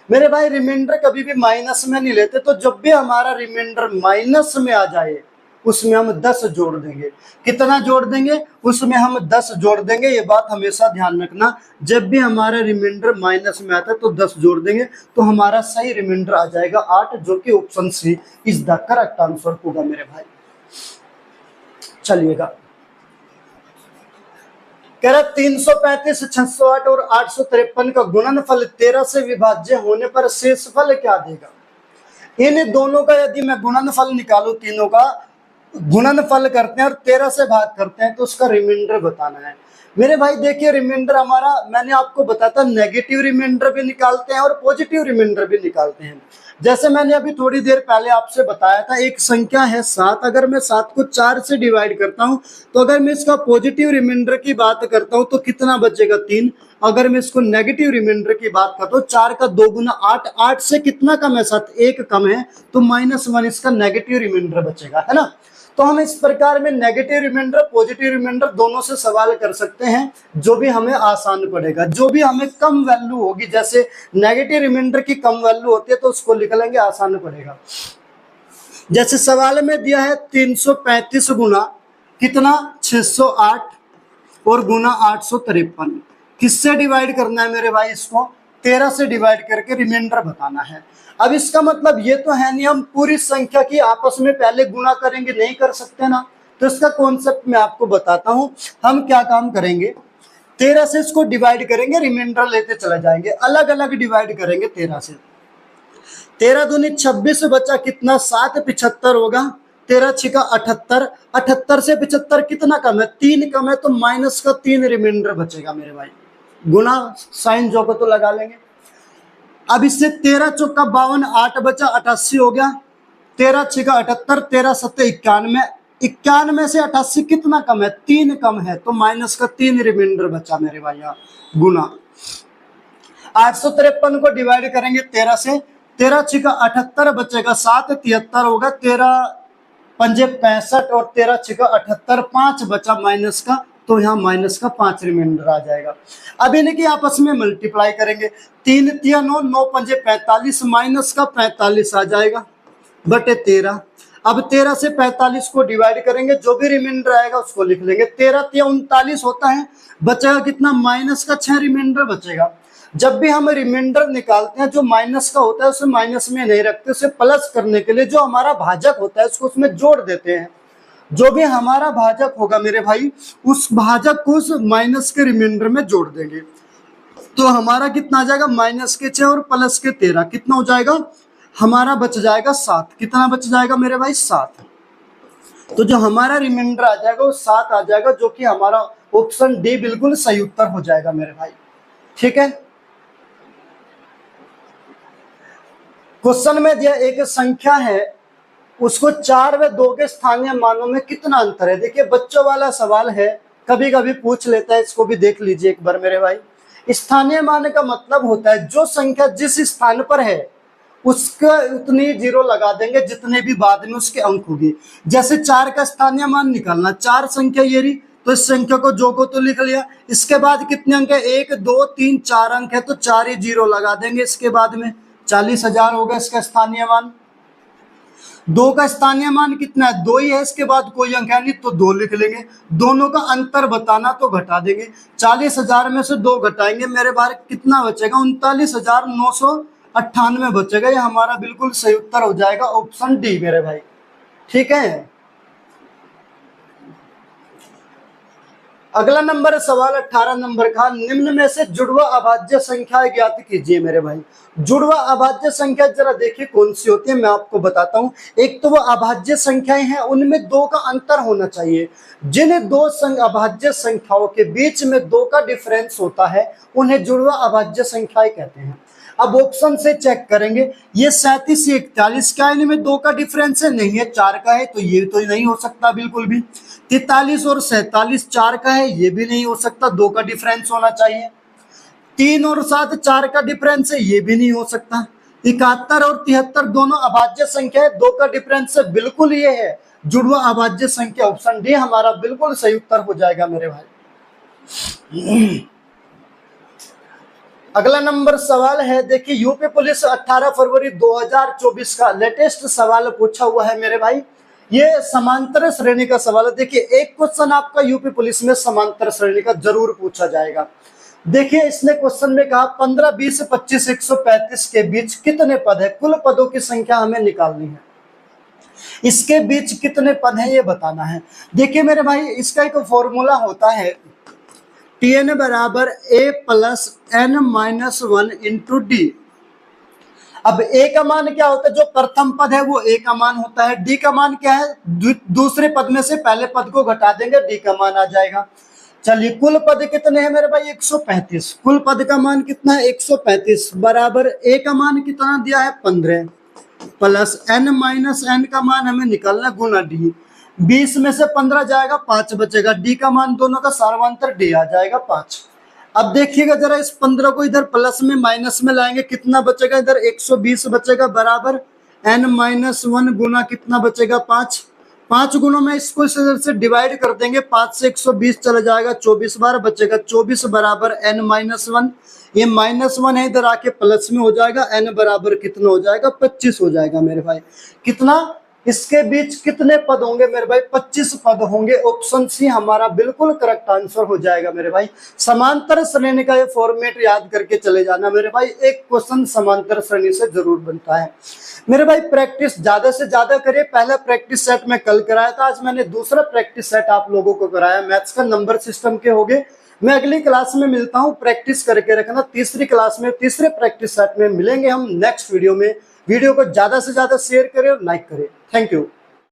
मेरे भाई रिमाइंडर कभी भी माइनस में नहीं लेते, तो जब भी हमारा रिमाइंडर माइनस में आ जाए उसमें हम 10 जोड़ देंगे। कितना जोड़ देंगे? उसमें हम 10 जोड़ देंगे। ये बात हमेशा ध्यान रखना, जब भी हमारा रिमाइंडर माइनस में आता है तो 10 जोड़ देंगे, तो हमारा सही रिमाइंडर आ जाएगा 8, जो कि option C is the correct answer होगा मेरे भाई। चलिएगा, कह रहा 335, 608 और 853 का गुणनफल 13 से विभाज्य होने पर शेषफल क्या देगा? इन दोनों का यदि मैं गुणनफल निकालू, तीनों का गुणनफल करते हैं और 13 से भाग करते हैं, तो उसका रिमाइंडर बताना है। मेरे भाई देखिए, रिमाइंडर हमारा मैंने आपको बताया था, नेगेटिव रिमाइंडर भी निकालते हैं और पॉजिटिव रिमाइंडर भी निकालते हैं। जैसे मैंने अभी थोड़ी देर पहले आपसे बताया था, एक संख्या है 7, अगर मैं 7 को 4 से डिवाइड करता हूं, तो अगर मैं इसका पॉजिटिव रिमाइंडर की बात करता हूं तो कितना बचेगा? 3। अगर मैं इसको नेगेटिव रिमाइंडर की बात करता हूं, 4 का 2 गुना 8, 8 से कितना कम है? 7, 1 कम है, तो -1 इसका नेगेटिव रिमाइंडर बचेगा, है ना। तो हम इस प्रकार में नेगेटिव रिमाइंडर पॉजिटिव रिमाइंडर दोनों से सवाल कर सकते हैं, जो भी हमें आसान पड़ेगा। जो भी हमें कम वैल्यू होगी, जैसे नेगेटिव रिमाइंडर की कम वैल्यू होती है तो उसको लिख लेंगे, आसान पड़ेगा। जैसे सवाल में दिया है 335 गुना कितना? 608 और गुना 853, किससे डिवाइड करना है मेरे भाई? इसको 13 से डिवाइड करके रिमाइंडर बताना है। अब इसका मतलब ये तो है नहीं हम पूरी संख्या की आपस में पहले गुणा करेंगे, नहीं कर सकते ना। तो इसका कॉन्सेप्ट मैं आपको बताता हूं। हम क्या काम करेंगे, 13 से इसको डिवाइड करेंगे, रिमाइंडर लेते चले जाएंगे, अलग अलग डिवाइड करेंगे 13 से। 13 दूनी 26 बचा कितना? 7 75 होगा, 13 छिका 78, 78 से 75 कितना कम है? 3 कम है, तो माइनस का 3 रिमाइंडर बचेगा मेरे भाई। गुना साइन जो को तो लगा लेंगे। अब इससे 13 चौका 52, 8 बचा 88 हो गया, 13 छिका 78, 13 7 91, 91 से 88 कितना कम है? 3 कम है, तो माइनस का 3 रिमाइंडर बचा मेरे भाई। गुना 853 को डिवाइड करेंगे 13 से, 13 छिका 78 बचेगा, 7 73 होगा, 13 पंजे 65 और 13 छिका 78, 5 बचा माइनस का, तो यहाँ माइनस का 5 रिमाइंडर आ जाएगा। अब इनके आपस में मल्टीप्लाई करेंगे, 3 3 9, 9 पंजे 45, माइनस का 45 आ जाएगा बटे 13। अब 13 से 45 को डिवाइड करेंगे, जो भी रिमाइंडर आएगा उसको लिख लेंगे। 13 3 39 होता है, बचेगा कितना? माइनस का 6 रिमाइंडर बचेगा। जब भी हम रिमाइंडर निकालते हैं, जो माइनस का होता है उसे माइनस में नहीं रखते, उसे प्लस करने के लिए जो हमारा भाजक होता है उसको उसमें जोड़ देते हैं। जो भी हमारा भाजक होगा मेरे भाई, उस भाजक को उस माइनस के रिमाइंडर में जोड़ देंगे। तो हमारा कितना आ जाएगा, माइनस के 6 और प्लस के 13, कितना हो जाएगा, हमारा बच जाएगा 7। कितना बच जाएगा मेरे भाई, 7। तो जो हमारा रिमाइंडर आ जाएगा वो 7 आ जाएगा, जो कि हमारा ऑप्शन डी बिल्कुल सही उत्तर हो जाएगा मेरे भाई। ठीक है। क्वेश्चन में जो एक संख्या है उसको 4 व 2 के स्थानीय मानों में कितना अंतर है। देखिए बच्चों वाला सवाल है, कभी कभी पूछ लेता है, इसको भी देख लीजिए एक बार मेरे भाई। स्थानीय मान का मतलब होता है जो संख्या जिस स्थान पर है उसका उतनी जीरो लगा देंगे जितने भी बाद में उसके अंक होगी। जैसे 4 का स्थानीय मान निकालना, 4 संख्या ये रही, तो इस संख्या को जो को तो लिख लिया। इसके बाद कितने अंक है, 1 2 3 4 अंक है, तो 4 ही जीरो लगा देंगे इसके बाद में, 40,000 होगा इसका स्थानीय मान। 2 का स्थानीय मान कितना है, 2 ही है, इसके बाद कोई अंक है नहीं तो 2 लिख लेंगे। दोनों का अंतर बताना तो घटा देंगे, 40,000 में से 2 घटाएंगे मेरे भाई, कितना बचेगा, 39,998 बचेगा। ये हमारा बिल्कुल सही उत्तर हो जाएगा, ऑप्शन डी मेरे भाई। ठीक है। अगला नंबर सवाल 18 नंबर का, निम्न में से जुड़वा अभाज्य संख्या ज्ञात कीजिए मेरे भाई। जुड़वा अभाज्य संख्या जरा देखिए कौन सी होती है, मैं आपको बताता हूं। एक तो वो अभाज्य संख्याएं हैं, उनमें 2 का अंतर होना चाहिए। जिन 2 अभाज्य संख्याओं के बीच में 2 का डिफरेंस होता है उन्हें जुड़वा अभाज्य संख्याएं कहते हैं। अब ऑप्शन से चेक करेंगे, ये 37 ये 41 का, इनमें 2 का डिफरेंस है, नहीं है, 4 का है, तो ये तो नहीं हो सकता बिल्कुल भी। 43 और 47 4 का है, ये भी नहीं हो सकता, 2 का डिफरेंस होना चाहिए। 3 और 7 4 का डिफरेंस है, ये भी नहीं हो सकता। 71 और 73 दोनों अभाज्य संख्या है, 2 का डिफरेंस है, बिल्कुल ये है जुड़वा अभाज्य संख्या। ऑप्शन डी हमारा बिल्कुल सही उत्तर हो जाएगा मेरे भाई। अगला नंबर सवाल है, देखिए यूपी पुलिस 18 फरवरी 2024 का लेटेस्ट सवाल पूछा हुआ है मेरे भाई। ये समांतर श्रेणी का सवाल है। देखिए एक क्वेश्चन आपका यूपी पुलिस में समांतर श्रेणी का जरूर पूछा जाएगा। देखिए इसने क्वेश्चन में कहा 15 20 25 135 के बीच कितने पद है, कुल पदों की संख्या हमें निकालनी है। इसके बीच कितने पद हैं ये बताना है। देखिए मेरे भाई इसका एक फॉर्मूला होता है, Tn बराबर a plus n minus 1 into D. अब a का मान क्या होता है, जो प्रथम पद है वो a का मान होता है। d का मान क्या है, दूसरे पद में से पहले पद को घटा देंगे, d का मान आ जाएगा। चलिए कुल पद कितने हैं मेरे भाई, 135। कुल पद का मान कितना है, 135 बराबर a का मान कितना दिया है, 15 प्लस n माइनस n का मान हमें निकालना गुना d। 20 में से 15 जाएगा, 5 बचेगा। डी का मान दोनों का सर्वांतर डी आ जाएगा 5। अब देखिएगा जरा, इस 15 को इधर प्लस में माइनस में लाएंगे, कितना बचेगा, इधर 120 बचेगा बराबर n माइनस 1 गुना कितना बचेगा, 5। 5 गुणों में इसको इधर से डिवाइड कर देंगे, 5 से 120 चला जाएगा, 24 बार बचेगा, 24 बराबर n माइनस 1। ये माइनस 1 है, इधर आके प्लस में हो जाएगा, n बराबर कितना हो जाएगा, 25 हो जाएगा मेरे भाई। कितना, इसके बीच कितने पद होंगे मेरे भाई, 25 पद होंगे। ऑप्शन सी हमारा बिल्कुल करेक्ट आंसर हो जाएगा मेरे भाई। समांतर श्रेणी का ये फॉर्मेट याद करके चले जाना मेरे भाई, एक क्वेश्चन समांतर श्रेणी से जरूर बनता है मेरे भाई। प्रैक्टिस ज्यादा से ज्यादा करिए। पहला प्रैक्टिस सेट मैं कल कराया था, आज मैंने दूसरा प्रैक्टिस सेट आप लोगों को कराया। मैथ्स का नंबर सिस्टम के हो गए। मैं अगली क्लास में मिलता हूं, प्रैक्टिस करके रखना। तीसरी क्लास में तीसरे प्रैक्टिस सेट में मिलेंगे हम नेक्स्ट वीडियो में। वीडियो को ज्यादा से ज्यादा शेयर करें और लाइक करें। Thank you.